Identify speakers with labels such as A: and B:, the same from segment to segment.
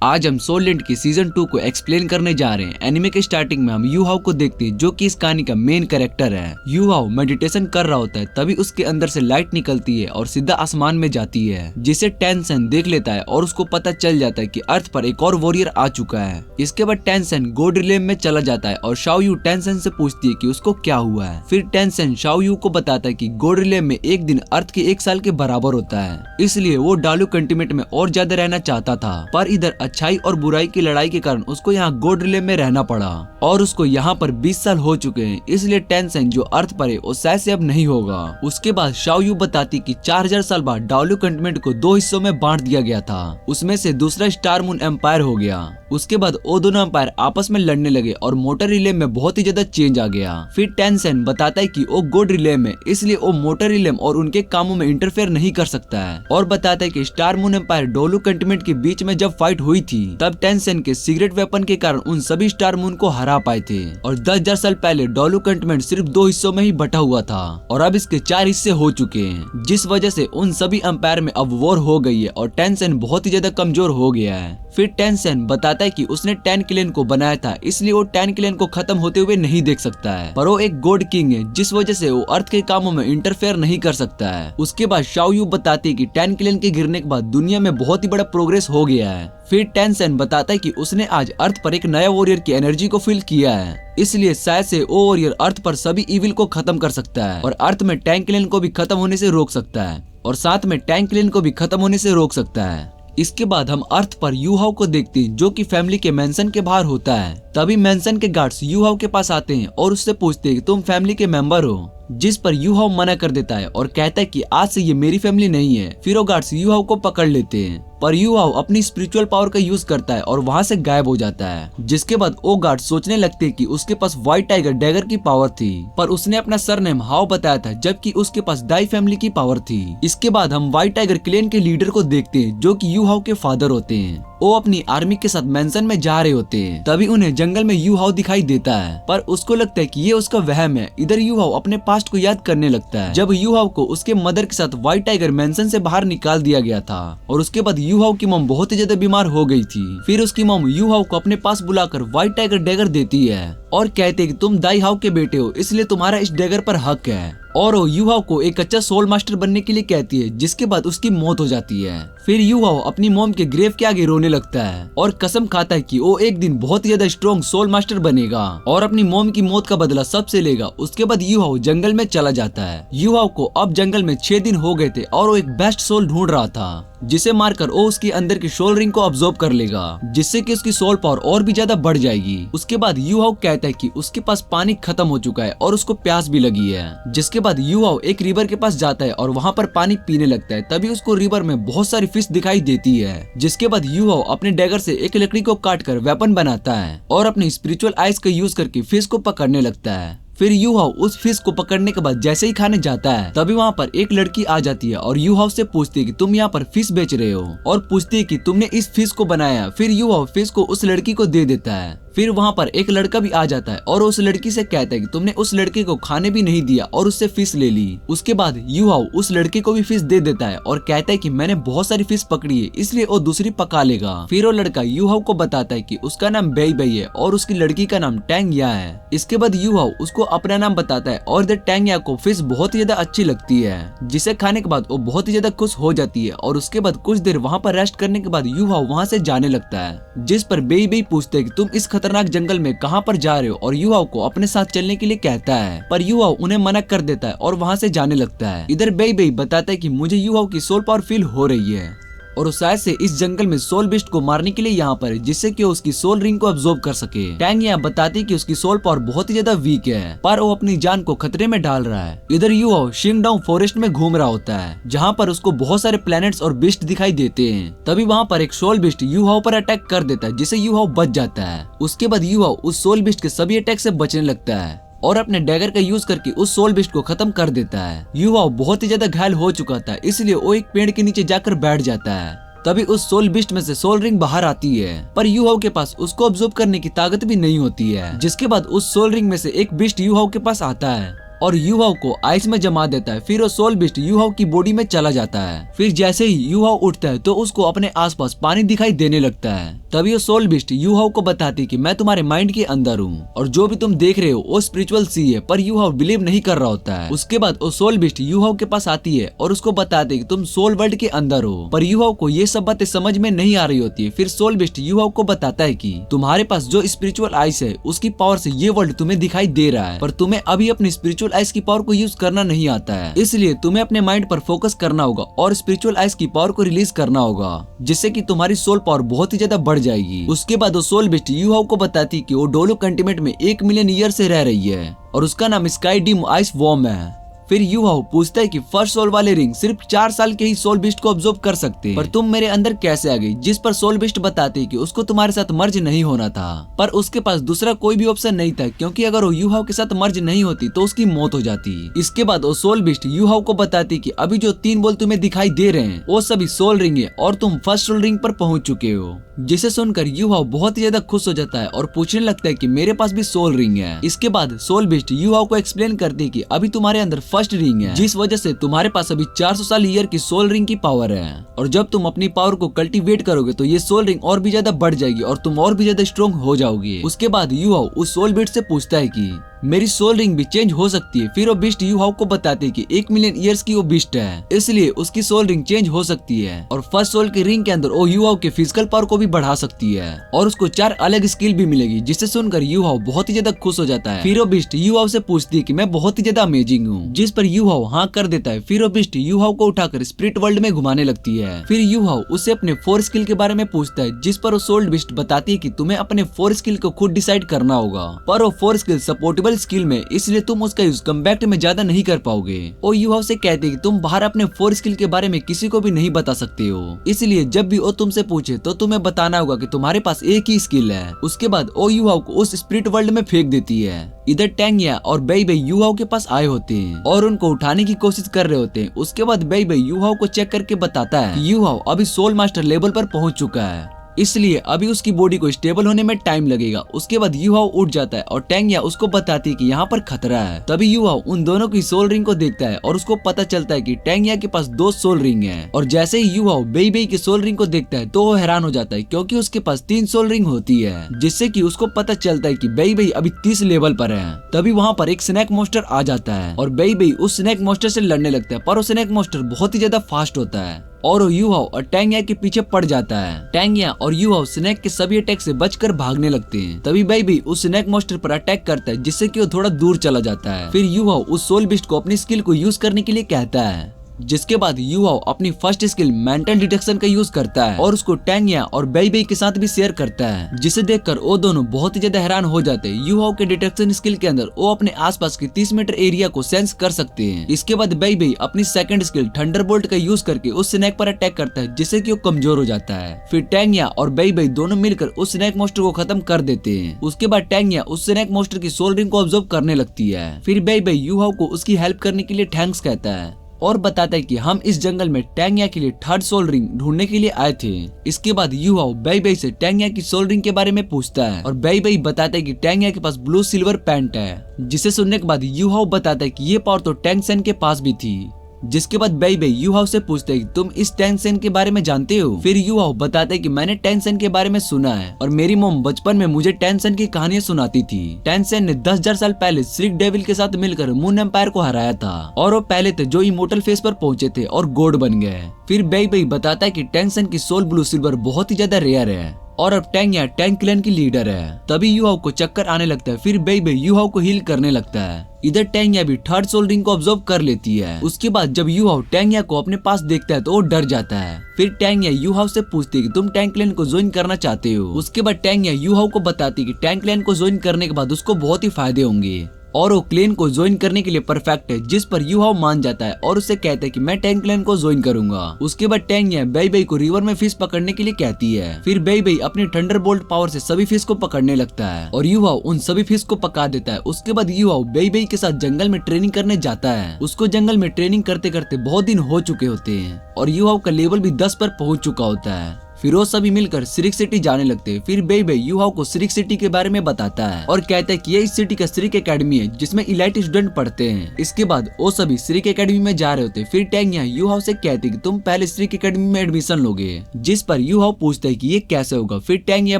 A: आज हम soul land की सीजन 2 को एक्सप्लेन करने जा रहे हैं। एनिमे के स्टार्टिंग में हम यू हाओ को देखते हैं जो कि इस कहानी का मेन कैरेक्टर है। यू हाओ मेडिटेशन कर रहा होता है, तभी उसके अंदर से लाइट निकलती है और सीधा आसमान में जाती है, जिसे टेंसन देख लेता है और उसको पता चल जाता है कि अर्थ पर एक और वॉरियर आ चुका है। इसके बाद टेंसन गोड रिलेम में चला जाता है और शाओयू टेंसन से पूछती है कि उसको क्या हुआ है। फिर टेंसन शाओयू को बताता है कि गोड रिलेम में एक दिन अर्थ के 1 साल के बराबर होता है, इसलिए वो डालू कंटिनेंट में और ज्यादा रहना चाहता था, पर इधर अच्छाई और बुराई की लड़ाई के कारण उसको यहाँ गोड रिलेम में रहना पड़ा और उसको यहाँ पर 20 साल हो चुके हैं, इसलिए टेंसन जो अर्थ पर है वो शायद से अब नहीं होगा। उसके बाद शाओयू बताती कि 4000 साल बाद डालू कंटिनेंट को 2 हिस्सों में बांट दिया गया था, उसमें से दूसरा स्टार मून एम्पायर हो गया। उसके बाद वो दोनों एम्पायर आपस में लड़ने लगे और मोटर रिले में बहुत ही ज्यादा चेंज आ गया। फिर टेंसन बताता है कि वो गोड रिले में, इसलिए वो मोटर रिले और उनके कामों में इंटरफेयर नहीं कर सकता है, और बताता है कि स्टार मून एम्पायर डालू कंटिनेंट के बीच में जब फाइट हुई थी तब टेंसन के सीक्रेट वेपन के कारण उन सभी स्टार मून को हरा पाए थे, और 10,000 साल पहले डालू कंटिनेंट सिर्फ 2 हिस्सों में ही बटा हुआ था और अब इसके 4 हिस्से हो चुके हैं, जिस वजह से उन सभी एम्पायर में अब वॉर हो गई है और टेंसन बहुत ही ज्यादा कमजोर हो गया है। फिर टेंसन बताता है कि उसने 10 क्लेन को बनाया था, इसलिए वो 10 क्लेन को खत्म होते हुए नहीं देख सकता है, पर वो एक गॉड किंग है, जिस वजह से वो अर्थ के कामों में इंटरफेयर नहीं कर सकता है। उसके बाद शाओयू बताती है कि 10 क्लेन के गिरने के बाद दुनिया में बहुत ही बड़ा प्रोग्रेस हो गया है। फिर टेंसन बताता है कि उसने आज अर्थ पर एक नया वॉरियर की एनर्जी को फील किया है, इसलिए शायद से वो वॉरियर अर्थ पर सभी इविल को खत्म कर सकता है और अर्थ में 10 क्लेन को भी खत्म होने से रोक सकता है, और साथ में 10 क्लेन को भी खत्म होने से रोक सकता है। इसके बाद हम अर्थ पर यू हाओ को देखते हैं जो कि फैमिली के मेंशन के बाहर होता है। तभी मेंशन के गार्ड्स यू हाओ के पास आते हैं और उससे पूछते हैं कि तुम फैमिली के मेंबर हो, जिस पर यू हाओ मना कर देता है और कहता है कि आज से ये मेरी फैमिली नहीं है। फिर वो गार्ड्स यू हाओ को पकड़ लेते हैं, पर यू हाओ अपनी स्पिरिचुअल पावर का यूज करता है और वहाँ से गायब हो जाता है, जिसके बाद वो गार्ड सोचने लगते हैं कि उसके पास व्हाइट टाइगर डैगर की पावर थी, पर उसने अपना सरनेम हाओ बताया था, जबकि उसके पास दाई फैमिली की पावर थी। इसके बाद हम व्हाइट टाइगर क्लेन के लीडर को देखते हैं जो कि यू हाओ के फादर होते हैं। वो अपनी आर्मी के साथ मेंशन में जा रहे होते हैं, तभी उन्हें जंगल में यू हाओ दिखाई देता है, पर उसको लगता है कि ये उसका वहम है। इधर यू हाओ अपने पास्ट को याद करने लगता है, जब यू हाओ को उसके मदर के साथ व्हाइट टाइगर मेंशन से बाहर निकाल दिया गया था, और उसके बाद यू हाओ की मॉम बहुत ही ज्यादा बीमार हो गई थी। फिर उसकी मॉम यू हाओ को अपने पास बुलाकर व्हाइट टाइगर डैगर देती है और कहते हैं कि तुम दाई हाओ के बेटे हो, इसलिए तुम्हारा इस डैगर पर हक है, और वो यू हाओ को एक अच्छा सोल मास्टर बनने के लिए कहती है, जिसके बाद उसकी मौत हो जाती है। फिर यू हाओ अपनी मॉम के ग्रेव के आगे रोने लगता है और कसम खाता है कि वो एक दिन बहुत ही ज्यादा स्ट्रॉन्ग सोल मास्टर बनेगा और अपनी मॉम की मौत का बदला सबसे लेगा। उसके बाद यू हाओ जंगल में चला जाता है। यू हाओ को अब जंगल में 6 दिन हो गए थे और वो एक बेस्ट सोल ढूंढ रहा था, जिसे मारकर वो उसके अंदर की सोल रिंग को अब्सॉर्ब कर लेगा, जिससे कि उसकी सोल पावर और भी ज्यादा बढ़ जाएगी। उसके बाद यू हाओ कहता है कि उसके पास पानी खत्म हो चुका है और उसको प्यास भी लगी है, जिसके बाद यू हाओ एक रिवर के पास जाता है और वहाँ पर पानी पीने लगता है। तभी उसको रिवर में बहुत सारी फिश दिखाई देती है, जिसके बाद यू हाओ अपने डैगर से एक लकड़ी को काटकर वेपन बनाता है और अपनी स्पिरिचुअल आइज का यूज करके फिश को पकड़ने लगता है। फिर यू हाओ उस फिश को पकड़ने के बाद जैसे ही खाने जाता है, तभी वहाँ पर एक लड़की आ जाती है और यू हाओ से पूछती है कि तुम यहाँ पर फिश बेच रहे हो, और पूछती है कि तुमने इस फिश को बनाया। फिर यू हाओ फिश को उस लड़की को दे देता है। फिर वहाँ पर एक लड़का भी आ जाता है और उस लड़की से कहता है कि तुमने उस लड़के को खाने भी नहीं दिया और उससे फिश ले ली। उसके बाद यू हाओ उस लड़के को भी फिश दे देता है और कहता है कि मैंने बहुत सारी फिश पकड़ी है, इसलिए वो दूसरी पका लेगा। फिर वो लड़का यू हाओ को बताता है कि उसका नाम बेई बेई है और उसकी लड़की का नाम टैंग या है। इसके बाद यू हाओ उसको अपना नाम बताता है और इधर टैंग या को फिश बहुत ही ज्यादा अच्छी लगती है, जिसे खाने के बाद वो बहुत ही ज्यादा खुश हो जाती है। और उसके बाद कुछ देर वहाँ पर रेस्ट करने के बाद यू हाओ वहाँ से जाने लगता है, जिस पर बेई बेई पूछते है कि तुम इस खतरनाक जंगल में कहां पर जा रहे हो, और यू हाओ को अपने साथ चलने के लिए कहता है, पर यू हाओ उन्हें मना कर देता है और वहां से जाने लगता है। इधर बेई बेई बताता है कि मुझे यू हाओ की सोल पावर फील हो रही है और शायद से इस जंगल में सोल बिस्ट को मारने के लिए यहाँ पर, जिससे कि उसकी सोल रिंग को अब्सॉर्ब कर सके। टैंग यहाँ बताती कि उसकी सोल पावर बहुत ही ज्यादा वीक है, पर वो अपनी जान को खतरे में डाल रहा है। इधर यू हाओ शिंगडांग फॉरेस्ट में घूम रहा होता है, जहाँ पर उसको बहुत सारे प्लैनेट्स और बिस्ट दिखाई देते हैं। तभी वहाँ पर एक सोल बिस्ट यू हाओ पर अटैक कर देता है, जिसे यू हाओ बच जाता है। उसके बाद यू हाओ उस सोल बिस्ट के सभी अटैक से बचने लगता है और अपने डैगर का यूज करके उस सोल बिस्ट को खत्म कर देता है। यू हाओ बहुत ही ज्यादा घायल हो चुका था, इसलिए वो एक पेड़ के नीचे जाकर बैठ जाता है। तभी उस सोल बिस्ट में से सोल रिंग बाहर आती है, पर यू हाओ के पास उसको अब्सॉर्ब करने की ताकत भी नहीं होती है, जिसके बाद उस सोल रिंग में से एक बिस्ट यू हाओ के पास आता है और यूहाओ को आइस में जमा देता है। फिर वो सोल बिस्ट यूहाओ की बॉडी में चला जाता है। फिर जैसे ही यूहाओ उठता है तो उसको अपने आसपास पानी दिखाई देने लगता है। तभी वो सोल बिस्ट यूहाओ को बताती कि मैं तुम्हारे माइंड के अंदर हूँ और जो भी तुम देख रहे हो वो स्पिरिचुअल सी है। पर यूहाओ बिलीव नहीं कर रहा होता है। उसके बाद वो सोल बिस्ट यूहाओ के पास आती है और उसको बताती कि तुम सोल वर्ल्ड के अंदर हो। पर यूहाओ को ये सब बातें समझ में नहीं आ रही होती है। फिर सोल बिस्ट यूहाओ को बताता है कि तुम्हारे पास जो स्पिरिचुअल आइस है उसकी पावर से ये वर्ल्ड तुम्हें दिखाई दे रहा है, पर तुम्हें अभी अपनी स्पिरिचुअल आइस की पावर को यूज करना नहीं आता है। इसलिए तुम्हें अपने माइंड पर फोकस करना होगा और स्पिरिचुअल आइस की पावर को रिलीज करना होगा, जिससे कि तुम्हारी सोल पावर बहुत ही ज्यादा बढ़ जाएगी। उसके बाद वो सोल बिस्ट यूहाओ को बताती कि वो डोलो कंटिनेंट में 1 मिलियन ईयर से रह रही है और उसका नाम स्काई डीम आइस वॉर्म है। फिर यूहाओ पूछता है कि फर्स्ट सोल वाले रिंग सिर्फ 4 साल के ही सोल बिस्ट को ऑब्जर्व कर सकते हैं, पर तुम मेरे अंदर कैसे आ गई? जिस पर सोल बिस्ट बताते कि उसको तुम्हारे साथ मर्ज नहीं होना था, पर उसके पास दूसरा कोई भी ऑप्शन नहीं था, क्योंकि अगर वो यूहाओ के साथ मर्ज नहीं होती तो उसकी मौत हो जाती। इसके बाद वो सोल बिस्ट यूहाओ को बताती कि अभी जो 3 बॉल तुम्हें दिखाई दे रहे हैं वो सभी सोल रिंग है और तुम फर्स्ट सोल रिंग पर पहुंच चुके हो। जिसे सुनकर यूहाओ बहुत ही ज्यादा खुश हो जाता है और पूछने लगता है कि मेरे पास भी सोल रिंग है। इसके बाद सोल बिस्ट यूहाओ को एक्सप्लेन करती है कि अभी तुम्हारे अंदर फर्स्ट रिंग है, जिस वजह से तुम्हारे पास अभी 400 साल ईयर की सोल रिंग की पावर है, और जब तुम अपनी पावर को कल्टीवेट करोगे तो ये सोल रिंग और भी ज्यादा बढ़ जाएगी और तुम और भी ज्यादा स्ट्रॉन्ग हो जाओगे। उसके बाद यूहाओ उस सोल बिस्ट से पूछता है कि मेरी सोल रिंग भी चेंज हो सकती है। फिर वो बिस्ट यूहाओ को बताते कि 1 मिलियन ईयर्स की वो बिस्ट है, इसलिए उसकी सोल रिंग चेंज हो सकती है और फर्स्ट सोल की रिंग के अंदर वो यूहाओ के फिजिकल पावर को भी बढ़ा सकती है और उसको 4 अलग स्किल भी मिलेगी। जिसे सुनकर यूहाओ बहुत ही ज्यादा खुश हो जाता है। फिर वो बिस्ट यूहाओ से पूछती है कि मैं बहुत ही ज्यादा अमेजिंग हूँ, जिस पर यूहाओ हाँ कर देता है। फिर वो बिस्ट यूहाओ को उठाकर स्पिरिट वर्ल्ड में घुमाने लगती है। फिर यूहाओ उससे अपने 4 स्किल के बारे में पूछता है, जिस पर वो सोल बिस्ट बताती है कि तुम्हें अपने 4 स्किल को खुद डिसाइड करना होगा, पर वो 4 स्किल सपोर्टेबल स्किल में, इसलिए तुम उसका यूज कम्बैक्ट में ज्यादा नहीं कर पाओगे। वो यूहाओ से कहते कि तुम बाहर अपने 4 स्किल के बारे में किसी को भी नहीं बता सकते हो, इसलिए जब भी वो तुमसे पूछे तो तुम्हें बताना होगा कि तुम्हारे पास एक ही स्किल है। उसके बाद वो यूहाओ को उस स्पिरिट वर्ल्ड में फेंक देती है। इधर टैंगिया और बेई बेई यूहाओ के पास आए होते हैं और उनको उठाने की कोशिश कर रहे होते हैं। उसके बाद बेई बेई यूहाओ को चेक करके बताता है कि यूहाओ अभी सोल मास्टर लेवल पर पहुंच चुका है, इसलिए अभी उसकी बॉडी को स्टेबल होने में टाइम लगेगा। उसके बाद यूहाओ उठ जाता है और टैंगिया उसको बताती है कि यहाँ पर खतरा है। तभी यूहाओ उन दोनों की सोल रिंग को देखता है और उसको पता चलता है कि टैंगिया के पास 2 सोल रिंग है। और जैसे ही यूहाओ बेई बेई की सोल रिंग को देखता है तो वो हैरान हो जाता है, क्योंकि उसके पास 3 सोल रिंग होती है, जिससे कि उसको पता चलता है कि बेई बेई अभी 30 लेवल पर है। तभी वहाँ पर एक स्नैक मॉन्स्टर आ जाता है और बेई बेई उस स्नैक मॉन्स्टर से लड़ने लगता है, पर वो स्नैक मॉन्स्टर बहुत ही ज्यादा फास्ट होता है और वो यूहाओ और टैंगिया के पीछे पड़ जाता है। टैंगिया और यूहाओ स्नैक के सभी अटैक से बचकर भागने लगते हैं। तभी बेई बेई उस स्नैक मॉन्स्टर पर अटैक करता है, जिससे कि वो थोड़ा दूर चला जाता है। फिर यूहाओ उस सोल बिस्ट को अपनी स्किल को यूज करने के लिए कहता है, जिसके बाद यूहाओ अपनी फर्स्ट स्किल मेंटल डिटेक्शन का यूज करता है और उसको टैंगिया और बेई बेई के साथ भी शेयर करता है, जिसे देखकर वो दोनों बहुत ही ज्यादा हैरान हो जाते हैं। यूहाओ के डिटेक्शन स्किल के अंदर वो अपने आसपास के 30 मीटर एरिया को सेंस कर सकते हैं। इसके बाद बेई बेई अपनी सेकंड स्किल थंडरबोल्ट का यूज करके उस स्नैक पर अटैक करता है, जिससे कि वो कमजोर हो जाता है। फिर टैंगिया और बेई बेई दोनों मिलकर उस स्नैक मॉन्स्टर को खत्म कर देते हैं। उसके बाद टैंगिया उस स्नैक मॉन्स्टर की सोल रिंग को ऑब्जर्व करने लगती है। फिर बेई बेई यूहाओ को उसकी हेल्प करने के लिए थैंक्स कहता है और बताता है कि हम इस जंगल में टैंगिया के लिए 3rd सोल रिंग ढूंढने के लिए आए थे। इसके बाद यूहाओ बेई बेई से टैंगिया की सोल रिंग के बारे में पूछता है और बेई बेई बताता है कि टैंगिया के पास ब्लू सिल्वर पैंट है, जिसे सुनने के बाद यूहाओ बताता है कि ये पावर तो टैंग सेन के पास भी थी। जिसके बाद बेई बेई यूहाओ से पूछते है कि तुम इस टैंग सेन के बारे में जानते हो? फिर यूहाओ बताते है कि मैंने टैंग सेन के बारे में सुना है और मेरी मॉम बचपन में मुझे टैंग सेन की कहानियां सुनाती थी। टैंग सेन ने 10,000 साल पहले श्रिक डेविल के साथ मिलकर मून एम्पायर को हराया था और वो पहले थे जो इमोर्टल फेस पर पहुंचे थे और गॉड बन गए। फिर बेई बेई बताता है कि टैंग सेन की सोल ब्लू सिल्वर बहुत ही ज्यादा रेयर है और अब टैंगिया टैंग क्लैन की लीडर है। तभी यूहाओ को चक्कर आने लगता है। फिर बेई बेई यूहाओ को हील करने लगता है। इधर टैंगिया भी 3rd सोल रिंग को ऑब्जर्व कर लेती है। उसके बाद जब यूहाओ टैंगिया को अपने पास देखता है तो वो डर जाता है। फिर टैंगिया यूहाओ से पूछती है कि तुम टैंग क्लैन को ज्वाइन करना चाहते हो? उसके बाद टैंगिया यूहाओ को बताती है कि टैंग क्लैन को ज्वाइन करने के बाद उसको बहुत ही फायदे होंगे और वो क्लैन को ज्वाइन करने के लिए परफेक्ट है, जिस पर यूहाओ मान जाता है और उससे कहता है कि मैं टैंग क्लैन को ज्वाइन करूंगा। उसके बाद टैंगिया बेई बेई को रिवर में फिश पकड़ने के लिए कहती है। फिर बेई बेई अपनी थंडरबोल्ट पावर से सभी फिश को पकड़ने लगता है और यूहाओ उन सभी फिश को पका देता है। उसके बाद यूहाओ बेई बेई के साथ जंगल में ट्रेनिंग करने जाता है। उसको जंगल में ट्रेनिंग करते करते बहुत दिन हो चुके होते हैं और यूहाओ का लेवल भी 10 पर पहुंच चुका होता है। फिर वो सभी मिलकर सिरिक सिटी जाने लगते हैं। फिर बेइबे यूहाओ को सिरिक सिटी के बारे में बताता है और कहता है कि ये इस सिटी का सिरिक एकेडमी है जिसमें इलाइट स्टूडेंट पढ़ते हैं। इसके बाद वो सभी सिरिक एकेडमी में जा रहे होते हैं। फिर टैंग यहाँ यूहाओ से कहती कि तुम पहले सिरिक एकेडमी में एडमिशन लोगे, जिस पर यूहाओ पूछता है कि ये कैसे होगा। फिर टैंग यह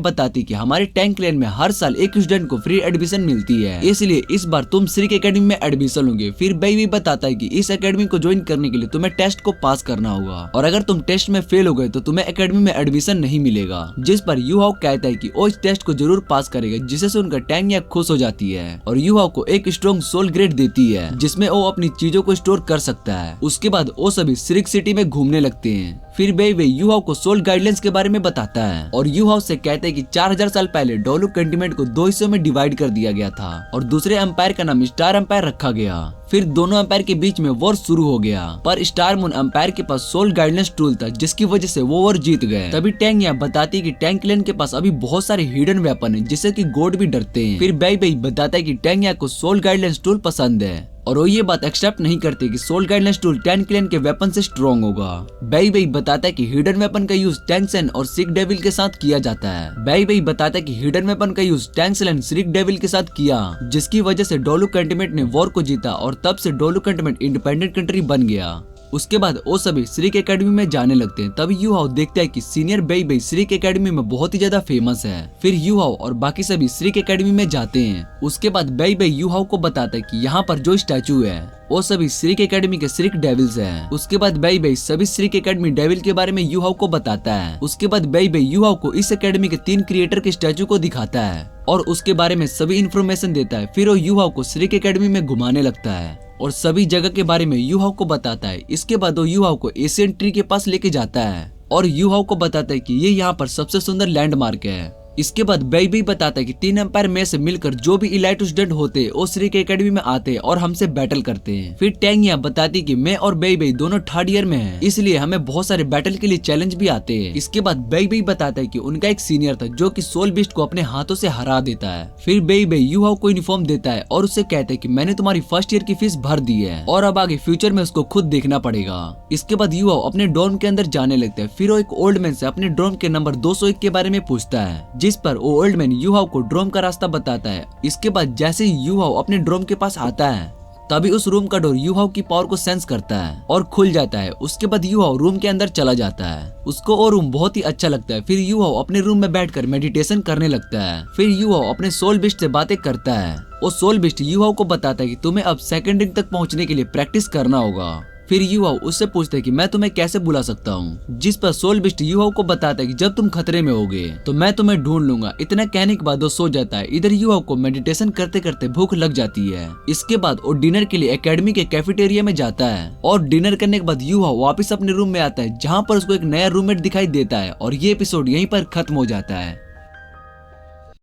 A: बताती कि हमारे टैंग क्लैन में हर साल एक स्टूडेंट को फ्री एडमिशन मिलती है, इसलिए इस बार तुम सिरिक एकेडमी में एडमिशन लोगे। फिर बेइबे बताता है कि इस एकेडमी को ज्वाइन करने के लिए तुम्हें टेस्ट को पास करना होगा और अगर तुम टेस्ट में फेल हो गए तो तुम्हें एकेडमी में एडमिशन नहीं मिलेगा, जिस पर यूहाओ कहता है कि वो इस टेस्ट को जरूर पास करेगा, जिससे सुनकर टैंग यहाँ खुश हो जाती है और यूहाओ को एक स्ट्रॉन्ग सोल ग्रेड देती है जिसमें वो अपनी चीजों को स्टोर कर सकता है। उसके बाद वो सभी सिरिक सिटी में घूमने लगते हैं। फिर बेइबे यूहाओ को सोल गाइडलाइंस के बारे में बताता है और यूहाओ से कहते हैं कि 4000 साल पहले डोलू कंटिनेंट को 2 हिस्सों में डिवाइड कर दिया गया था और दूसरे एम्पायर का नाम स्टार एम्पायर रखा गया। फिर दोनों एम्पायर के बीच में वॉर शुरू हो गया, पर स्टार मून एम्पायर के पास सोल गाइडलाइंस टूल था जिसकी वजह से वो वॉर जीत गए। तभी टैंग यहाँ बताती है कि टैंग क्लैन के पास अभी बहुत सारे हिडन वेपन है जिससे कि गॉड भी डरते हैं। फिर बेइबे बताता है कि टैंग यहाँ को सोल गाइडलाइंस टूल पसंद है और वो ये बात एक्सेप्ट नहीं करते कि सोल गाइडलाइंस टूल टैंग क्लैन के वेपन से स्ट्रॉन्ग होगा। बेइबे बताता है कि हिडन वेपन का यूज टैंग सेन और सिक डेविल के साथ किया जाता है। बेइबे बताता है कि हिडन वेपन का यूज टैंग सेन सिक डेविल के साथ किया, जिसकी वजह से डोलू कंटिनेंट ने वॉर को जीता और तब से डोलू कंटिनेंट इंडिपेंडेंट कंट्री बन गया। उसके बाद वो सभी सिरिक एकेडमी में जाने लगते हैं। तभी यूहाओ देखता है कि सीनियर बेइबे सिरिक एकेडमी में बहुत ही ज्यादा फेमस है। फिर यूहाओ और बाकी सभी सिरिक एकेडमी में जाते हैं। उसके बाद बेइबे यूहाओ को बताता है कि यहाँ पर जो स्टैचू है वो सभी सिरिक एकेडमी के सिरिक डेविल्स हैं। उसके बाद बेइबे सभी सिरिक एकेडमी डेविल के बारे में यूहाओ को बताता है। उसके बाद बेइबे यूहाओ को इस एकेडमी के 3 क्रिएटर के स्टैचू को दिखाता है और उसके बारे में सभी इन्फॉर्मेशन देता है। फिर वो यूहाओ को सिरिक एकेडमी में घुमाने लगता है और सभी जगह के बारे में यूहाओ को बताता है। इसके बाद वो यूहाओ को एशियन ट्री के पास लेके जाता है और यूहाओ को बताता है कि ये यहाँ पर सबसे सुंदर लैंडमार्क है। इसके बाद बेइबे बताता है कि 3 एम्पायर में से मिलकर जो भी इलाइट स्टूडेंट होते वो सिरिक एकेडमी में आते और हमसे बैटल करते हैं। फिर टैंग यहाँ बताती कि मैं और बेइबे दोनों 3rd ईयर में हैं, इसलिए हमें बहुत सारे बैटल के लिए चैलेंज भी आते हैं। इसके बाद बेइबे बताता है कि उनका एक सीनियर था जो कि सोल बीस्ट को अपने हाथों से हरा देता है। फिर बेइबे यूहाओ को यूनिफॉर्म देता है और उससे कहता है कि मैंने तुम्हारी 1st ईयर की फीस भर दी है और अब आगे फ्यूचर में उसको खुद देखना पड़ेगा। इसके बाद यूहाओ अपने डोम के अंदर जाने लगता है। फिर वो एक ओल्ड मैन से अपने डोम के नंबर 201 के बारे में पूछता है, जिस पर वो ओल्ड यूहाओ को ड्रोम का रास्ता बताता है। इसके बाद जैसे ही यूहाओ अपने ड्रोम के पास आता है तभी उस रूम का डोर यूहाओ की पावर को सेंस करता है और खुल जाता है। उसके बाद यूहाओ रूम के अंदर चला जाता है। उसको वो रूम बहुत ही अच्छा लगता है। फिर यूहाओ अपने रूम में बैठकर मेडिटेशन करने लगता है। फिर यूहाओ अपने सोल बिस्ट से बातें करता है। वो सोल बिस्ट यूहाओ को बताता है कि तुम्हें अब 2nd रिंग तक पहुंचने के लिए प्रैक्टिस करना होगा। फिर यूहाओ उससे पूछता है कि मैं तुम्हें कैसे बुला सकता हूँ, जिस पर सोल बिस्ट यूहाओ को बताता है कि जब तुम खतरे में होगे तो मैं तुम्हें ढूंढ लूंगा। इतना कहने के बाद वो सो जाता है। इधर यूहाओ को मेडिटेशन करते करते भूख लग जाती है। इसके बाद वो डिनर के लिए एकेडमी के कैफेटेरिया में जाता है और डिनर करने के बाद यूहाओ वापस अपने रूम में आता है, जहाँ पर उसको एक नया रूममेट दिखाई देता है और ये एपिसोड यहीं पर खत्म हो जाता है।